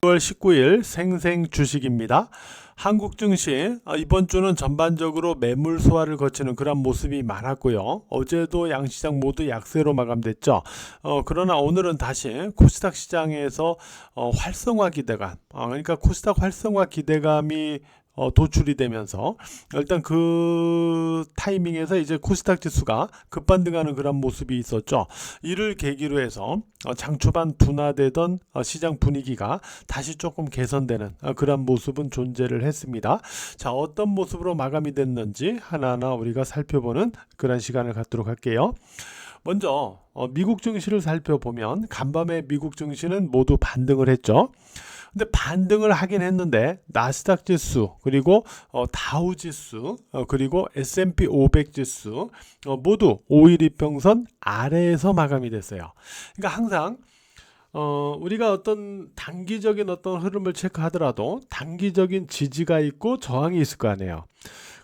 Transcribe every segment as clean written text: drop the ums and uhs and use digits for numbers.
6월 19일 생생 주식입니다. 한국 증시 이번 주는 전반적으로 매물 소화를 거치는 그런 모습이 많았고요. 어제도 양시장 모두 약세로 마감됐죠. 그러나 오늘은 다시 코스닥 시장에서 활성화 기대감, 그러니까 코스닥 활성화 기대감이 도출이 되면서 일단 그 타이밍에서 이제 코스닥 지수가 급반등하는 그런 모습이 있었죠. 이를 계기로 해서 장 초반 둔화되던 시장 분위기가 다시 조금 개선되는 그런 모습은 존재를 했습니다. 자, 어떤 모습으로 마감이 됐는지 하나하나 우리가 살펴보는 그런 시간을 갖도록 할게요. 먼저 미국 증시를 살펴보면 간밤에 미국 증시는 모두 반등을 했죠. 근데 반등을 하긴 했는데 나스닥 지수 그리고 다우 지수 그리고 S&P 500 지수 모두 5일 이평선 아래에서 마감이 됐어요. 그러니까 항상 우리가 어떤 단기적인 어떤 흐름을 체크하더라도 단기적인 지지가 있고 저항이 있을 거 아니에요.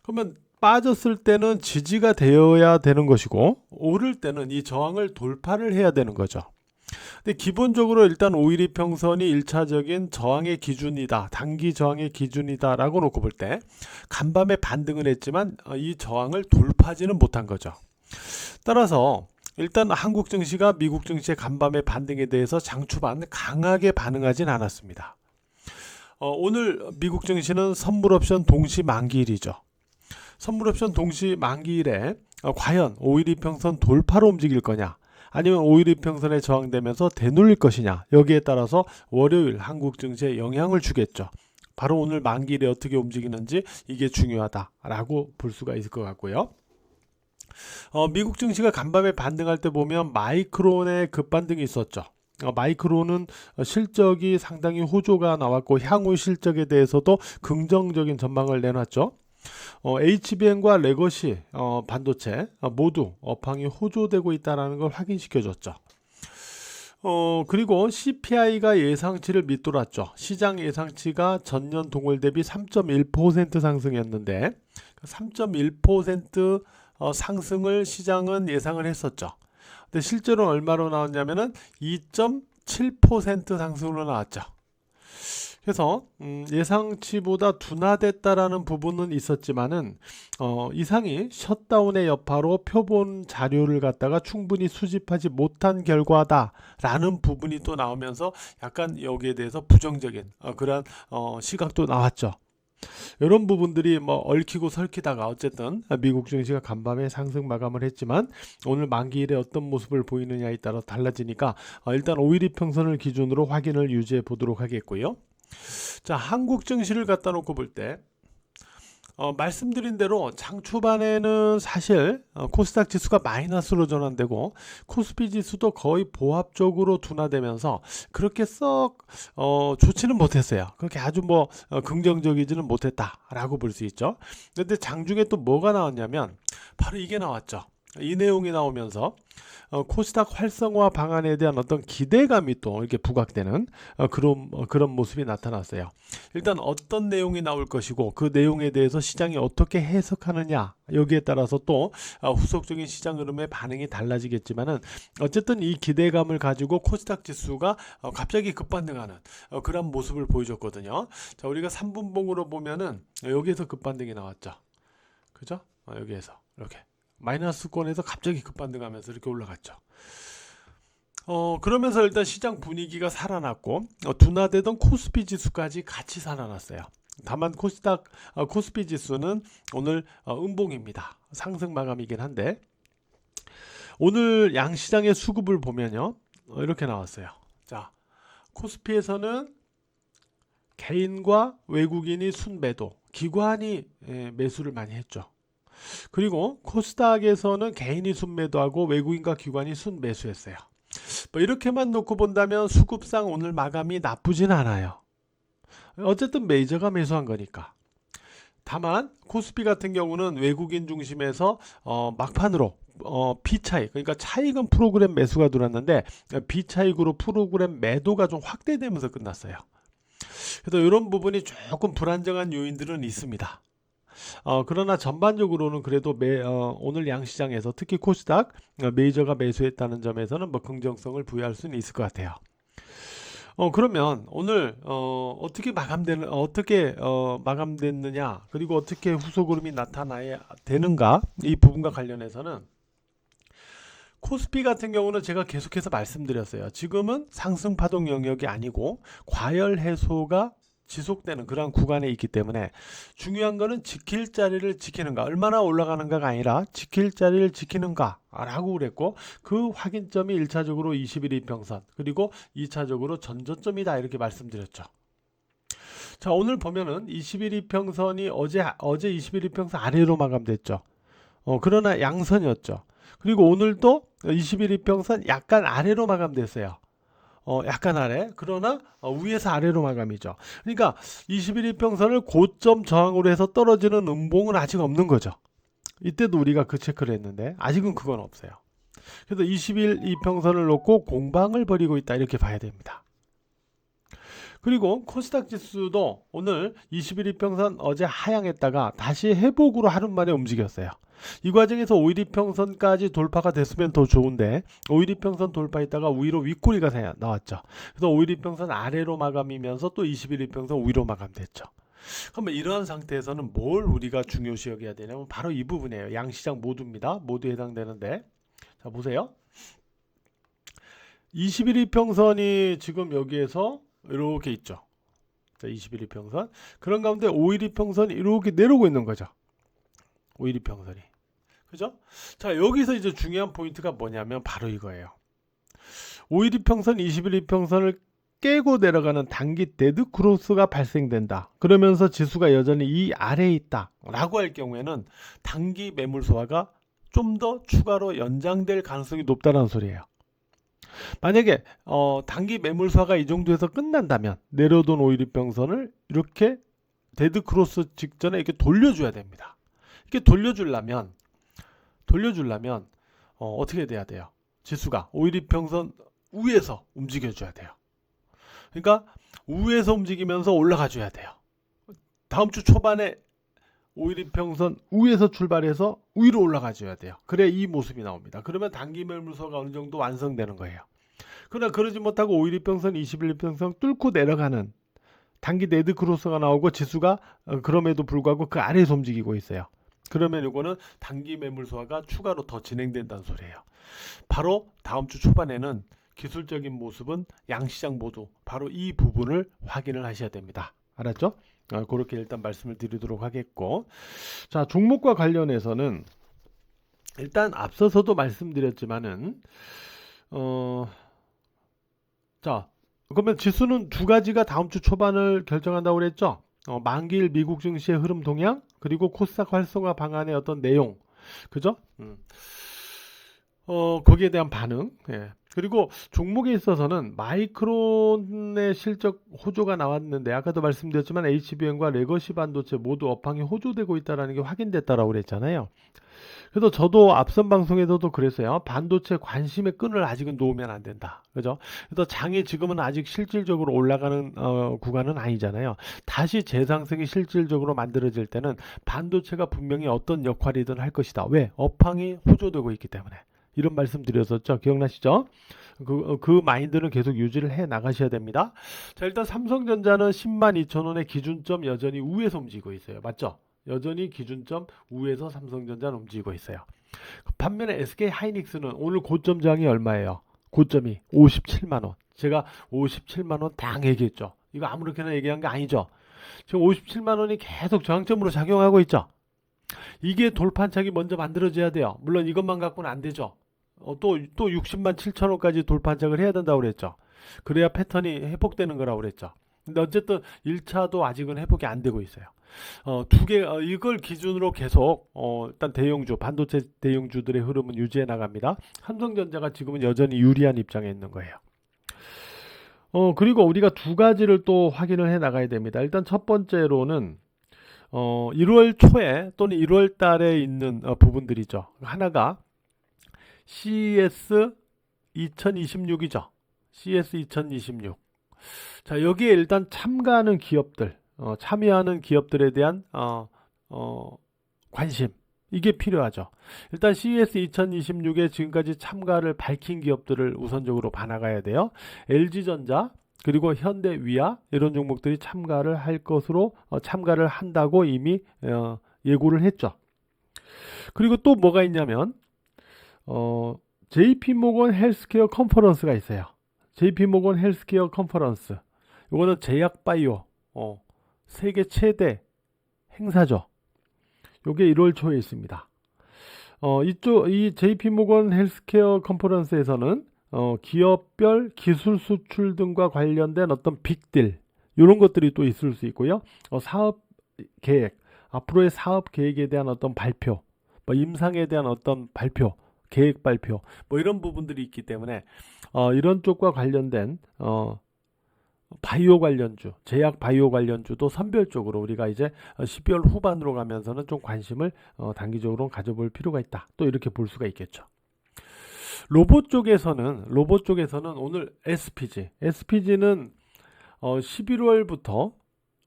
그러면 빠졌을 때는 지지가 되어야 되는 것이고 오를 때는 이 저항을 돌파를 해야 되는 거죠. 근데 기본적으로 일단 5일 이평선이 1차적인 저항의 기준이다. 단기 저항의 기준이다 라고 놓고 볼 때 간밤에 반등을 했지만 이 저항을 돌파하지는 못한 거죠. 따라서 일단 한국 증시가 미국 증시의 간밤의 반등에 대해서 장초반 강하게 반응하진 않았습니다. 오늘 미국 증시는 선물옵션 동시 만기일이죠. 선물옵션 동시 만기일에 과연 5일 이평선 돌파로 움직일 거냐 아니면 5일 이평선에 저항되면서 되돌릴 것이냐 여기에 따라서 월요일 한국 증시에 영향을 주겠죠. 바로 오늘 만기일에 어떻게 움직이는지 이게 중요하다라고 볼 수가 있을 것 같고요. 미국 증시가 간밤에 반등할 때 보면 마이크론의 급반등이 있었죠. 마이크론은 실적이 상당히 호조가 나왔고 향후 실적에 대해서도 긍정적인 전망을 내놨죠. HBM과 레거시 반도체 모두 업황이 호조되고 있다는 걸 확인시켜줬죠. 그리고 CPI가 예상치를 밑돌았죠. 시장 예상치가 전년 동월 대비 3.1% 상승했는데 3.1% 상승을 시장은 예상을 했었죠. 근데 실제로 얼마로 나왔냐면은 2.7% 상승으로 나왔죠. 그래서 예상치보다 둔화됐다라는 부분은 있었지만은 이상이 셧다운의 여파로 표본 자료를 갖다가 충분히 수집하지 못한 결과다라는 부분이 또 나오면서 약간 여기에 대해서 부정적인 그런 시각도 나왔죠. 이런 부분들이 뭐 얽히고 설키다가 어쨌든 미국 증시가 간밤에 상승 마감을 했지만 오늘 만기일에 어떤 모습을 보이느냐에 따라 달라지니까 일단 5일 이평선을 기준으로 확인을 유지해 보도록 하겠고요. 자, 한국 증시를 갖다 놓고 볼 때 말씀드린 대로 장 초반에는 사실 코스닥 지수가 마이너스로 전환되고 코스피 지수도 거의 보합적으로 둔화되면서 그렇게 썩 좋지는 못했어요. 그렇게 아주 뭐 긍정적이지는 못했다라고 볼 수 있죠. 근데 장중에 또 뭐가 나왔냐면 바로 이게 나왔죠. 이 내용이 나오면서 코스닥 활성화 방안에 대한 어떤 기대감이 또 이렇게 부각되는 그런 모습이 나타났어요. 일단 어떤 내용이 나올 것이고 그 내용에 대해서 시장이 어떻게 해석하느냐 여기에 따라서 또 후속적인 시장 흐름의 반응이 달라지겠지만은 어쨌든 이 기대감을 가지고 코스닥 지수가 갑자기 급반등하는 그런 모습을 보여줬거든요. 자, 우리가 3분봉으로 보면은 여기에서 급반등이 나왔죠. 그죠? 여기에서 이렇게 마이너스권에서 갑자기 급반등하면서 이렇게 올라갔죠. 그러면서 일단 시장 분위기가 살아났고 둔화되던 코스피 지수까지 같이 살아났어요. 다만 코스피 지수는 오늘 음봉입니다. 상승 마감이긴 한데 오늘 양시장의 수급을 보면요 이렇게 나왔어요. 자, 코스피에서는 개인과 외국인이 순매도, 기관이 매수를 많이 했죠. 그리고 코스닥에서는 개인이 순매도하고 외국인과 기관이 순매수했어요. 뭐 이렇게만 놓고 본다면 수급상 오늘 마감이 나쁘진 않아요. 어쨌든 메이저가 매수한 거니까. 다만 코스피 같은 경우는 외국인 중심에서 막판으로 비차익 그러니까 차익은 프로그램 매수가 들어왔는데 비차익으로 프로그램 매도가 좀 확대되면서 끝났어요. 그래서 이런 부분이 조금 불안정한 요인들은 있습니다. 그러나 전반적으로는 그래도 오늘 양시장에서 특히 코스닥 메이저가 매수했다는 점에서는 뭐 긍정성을 부여할 수는 있을 것 같아요. 그러면 오늘 어떻게 마감됐느냐, 그리고 어떻게 후속 흐름이 나타나야 되는가, 이 부분과 관련해서는 코스피 같은 경우는 제가 계속해서 말씀드렸어요. 지금은 상승 파동 영역이 아니고 과열 해소가 지속되는 그런 구간에 있기 때문에 중요한 거는 지킬 자리를 지키는가, 얼마나 올라가는가가 아니라 지킬 자리를 지키는가 라고 그랬고, 그 확인점이 1차적으로 21 이평선, 그리고 2차적으로 전저점이다 이렇게 말씀드렸죠. 자, 오늘 보면은 21 이평선이 어제 21 이평선 아래로 마감됐죠. 그러나 양선이었죠. 그리고 오늘도 21 이평선 약간 아래로 마감됐어요. 약간 아래, 그러나 위에서 아래로 마감이죠. 그러니까 21 이평선을 고점 저항으로 해서 떨어지는 음봉은 아직 없는 거죠. 이때도 우리가 그 체크를 했는데 아직은 그건 없어요. 그래서 21 이평선을 놓고 공방을 벌이고 있다 이렇게 봐야 됩니다. 그리고 코스닥 지수도 오늘 21 이평선 어제 하향했다가 다시 회복으로 하루 만에 움직였어요. 이 과정에서 5일 이평선까지 돌파가 됐으면 더 좋은데 5일 이평선 돌파했다가 위로 윗꼬리가 나왔죠. 그래서 5일 이평선 아래로 마감이면서 또 21 이평선 위로 마감됐죠. 그러면 이러한 상태에서는 뭘 우리가 중요시 여겨야 되냐면 바로 이 부분이에요. 양시장 모두입니다. 모두 해당되는데, 자 보세요. 21 이평선이 지금 여기에서 이렇게 있죠. 자, 21 이평선. 그런 가운데 5일 이평선이 이렇게 내려오고 있는 거죠. 5일 이평선이. 그죠? 자, 여기서 이제 중요한 포인트가 뭐냐면 바로 이거예요. 5일 이평선, 21 이평선을 깨고 내려가는 단기 데드 크로스가 발생된다. 그러면서 지수가 여전히 이 아래에 있다 라고 할 경우에는 단기 매물 소화가 좀 더 추가로 연장될 가능성이 높다는 소리예요. 만약에 단기 매물 소화가 이 정도에서 끝난다면 내려돈 5일 이평선을 이렇게 데드 크로스 직전에 이렇게 돌려줘야 됩니다. 이렇게 돌려주려면 어떻게 돼야 돼요? 지수가 5일 이평선 위에서 움직여줘야 돼요. 그러니까 위에서 움직이면서 올라가 줘야 돼요. 다음 주 초반에 5일 이평선 위에서 출발해서 위로 올라가 줘야 돼요. 그래야 이 모습이 나옵니다. 그러면 단기 매물소가 어느 정도 완성되는 거예요. 그러나 그러지 못하고 5일 이평선, 21 이평선 뚫고 내려가는 단기 데드 크로스가 나오고 지수가 그럼에도 불구하고 그 아래에서 움직이고 있어요. 그러면 이거는 단기 매물 소화가 추가로 더 진행된다는 소리예요. 바로 다음 주 초반에는 기술적인 모습은 양시장 모두 바로 이 부분을 확인을 하셔야 됩니다. 알았죠? 그렇게 일단 말씀을 드리도록 하겠고, 자, 종목과 관련해서는 일단 앞서서도 말씀드렸지만은 자, 그러면 지수는 두 가지가 다음 주 초반을 결정한다고 그랬죠? 만기일 미국 증시의 흐름 동향, 그리고 코스닥 활성화 방안의 어떤 내용, 그죠? 거기에 대한 반응. 예. 그리고 종목에 있어서는 마이크론의 실적 호조가 나왔는데 아까도 말씀드렸지만 HBM과 레거시 반도체 모두 업황이 호조되고 있다는 게 확인됐다라고 그랬잖아요. 그래서 저도 앞선 방송에서도 그랬어요. 반도체 관심의 끈을 아직은 놓으면 안 된다. 그죠? 그래서 장이 지금은 아직 실질적으로 올라가는 구간은 아니잖아요. 다시 재상승이 실질적으로 만들어질 때는 반도체가 분명히 어떤 역할이든 할 것이다. 왜? 업황이 호조되고 있기 때문에. 이런 말씀 드렸었죠. 기억나시죠? 그 마인드는 계속 유지를 해 나가셔야 됩니다. 자, 일단 삼성전자는 102,000원의 기준점 여전히 우에서 움직이고 있어요. 맞죠? 여전히 기준점 우에서 삼성전자는 움직이고 있어요. 반면에 SK 하이닉스는 오늘 고점 저항이 얼마예요? 고점이 57만원. 제가 57만원 당 얘기했죠. 이거 아무렇게나 얘기한 게 아니죠. 지금 57만원이 계속 저항점으로 작용하고 있죠. 이게 돌판착이 먼저 만들어져야 돼요. 물론 이것만 갖고는 안 되죠. 또 60만 7천원까지 돌판착을 해야 된다고 그랬죠. 그래야 패턴이 회복되는 거라고 그랬죠. 근데 어쨌든 1차도 아직은 회복이 안 되고 있어요. 이걸 기준으로 계속 일단 대형주, 반도체 대형주들의 흐름은 유지해 나갑니다. 삼성전자가 지금은 여전히 유리한 입장에 있는 거예요. 그리고 우리가 두 가지를 또 확인을 해 나가야 됩니다. 일단 첫 번째로는 1월 초에 또는 1월 달에 있는 부분들이죠. 하나가 CES 2026이죠. CES 2026. 자, 여기에 일단 참가하는 기업들, 참여하는 기업들에 대한 관심, 이게 필요하죠. 일단 CES 2026에 지금까지 참가를 밝힌 기업들을 우선적으로 봐나가야 돼요. LG전자, 그리고 현대위아 이런 종목들이 참가를 할 것으로 참가를 한다고 이미 예고를 했죠. 그리고 또 뭐가 있냐면 JP모건 헬스케어 컨퍼런스가 있어요. JP모건 헬스케어 컨퍼런스. 이거는 제약바이오 세계 최대 행사죠. 요게 1월 초에 있습니다. 이 JP모건 헬스케어 컨퍼런스에서는 기업별 기술 수출 등과 관련된 어떤 빅딜 이런 것들이 또 있을 수 있고요. 사업 계획, 앞으로의 사업 계획에 대한 어떤 발표, 뭐 임상에 대한 어떤 발표, 계획 발표, 뭐 이런 부분들이 있기 때문에 이런 쪽과 관련된 바이오 관련주, 제약 바이오 관련주도 선별적으로 우리가 이제 12월 후반으로 가면서는 좀 관심을 단기적으로 가져볼 필요가 있다. 또 이렇게 볼 수가 있겠죠. 로봇 쪽에서는 오늘 SPG는 11월부터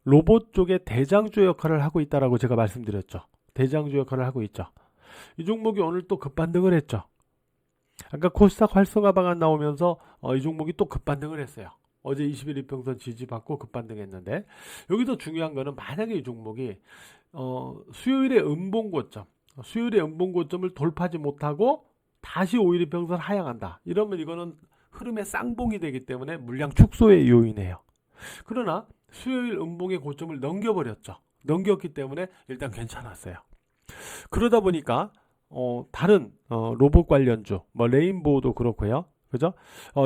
로봇 쪽의 대장주 역할을 하고 있다라고 제가 말씀드렸죠. 대장주 역할을 하고 있죠. 이 종목이 오늘 또 급반등을 했죠. 아까 코스닥 활성화 방안 나오면서 이 종목이 또 급반등을 했어요. 어제 21 이평선 지지받고 급반등했는데, 여기서 중요한 거는 만약에 이 종목이 수요일의 음봉고점을 돌파하지 못하고 다시 5일 이평선 하향한다. 이러면 이거는 흐름의 쌍봉이 되기 때문에 물량 축소의 요인이에요. 그러나 수요일 음봉의 고점을 넘겼기 때문에 일단 괜찮았어요. 그러다 보니까 다른 로봇 관련주, 뭐 레인보우도 그렇고요. 그죠?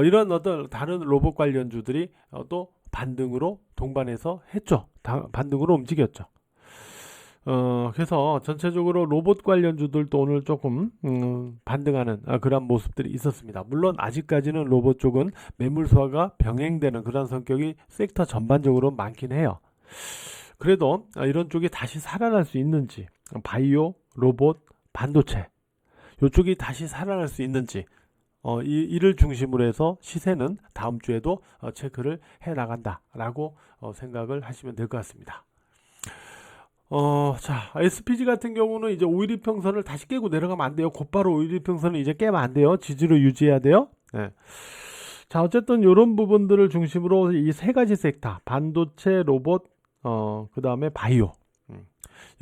이런 어떤 다른 로봇 관련주들이 또 반등으로 동반해서 했죠. 반등으로 움직였죠. 그래서 전체적으로 로봇 관련주들도 오늘 조금 반등하는 그런 모습들이 있었습니다. 물론 아직까지는 로봇 쪽은 매물 소화가 병행되는 그런 성격이 섹터 전반적으로 많긴 해요. 그래도 이런 쪽이 다시 살아날 수 있는지, 바이오, 로봇, 반도체 이쪽이 다시 살아날 수 있는지 이를 중심으로 해서 시세는 다음 주에도 체크를 해 나간다라고 생각을 하시면 될 것 같습니다. 자, SPG 같은 경우는 이제 5일 이평선을 다시 깨고 내려가면 안 돼요. 곧바로 5일 이평선을 이제 깨면 안 돼요. 지지로 유지해야 돼요. 네. 자, 어쨌든 이런 부분들을 중심으로 이 세 가지 섹터, 반도체, 로봇, 그 다음에 바이오.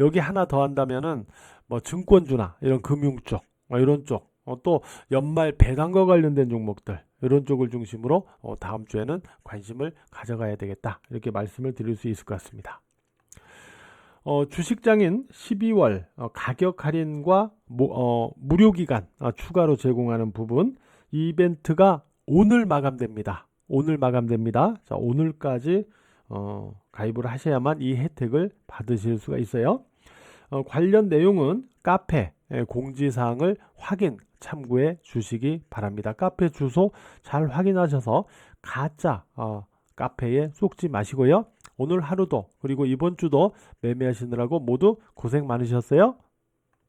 여기 하나 더 한다면은 뭐 증권주나 이런 금융 쪽, 이런 쪽, 또 연말 배당과 관련된 종목들, 이런 쪽을 중심으로 다음 주에는 관심을 가져가야 되겠다. 이렇게 말씀을 드릴 수 있을 것 같습니다. 주식장인 12월 가격 할인과 무료 기간 추가로 제공하는 부분, 이 이벤트가 오늘 마감됩니다. 자, 오늘까지 가입을 하셔야만 이 혜택을 받으실 수가 있어요. 관련 내용은 카페 공지사항을 참고해 주시기 바랍니다. 카페 주소 잘 확인하셔서 가짜 카페에 쏙지 마시고요. 오늘 하루도 그리고 이번 주도 매매하시느라고 모두 고생 많으셨어요.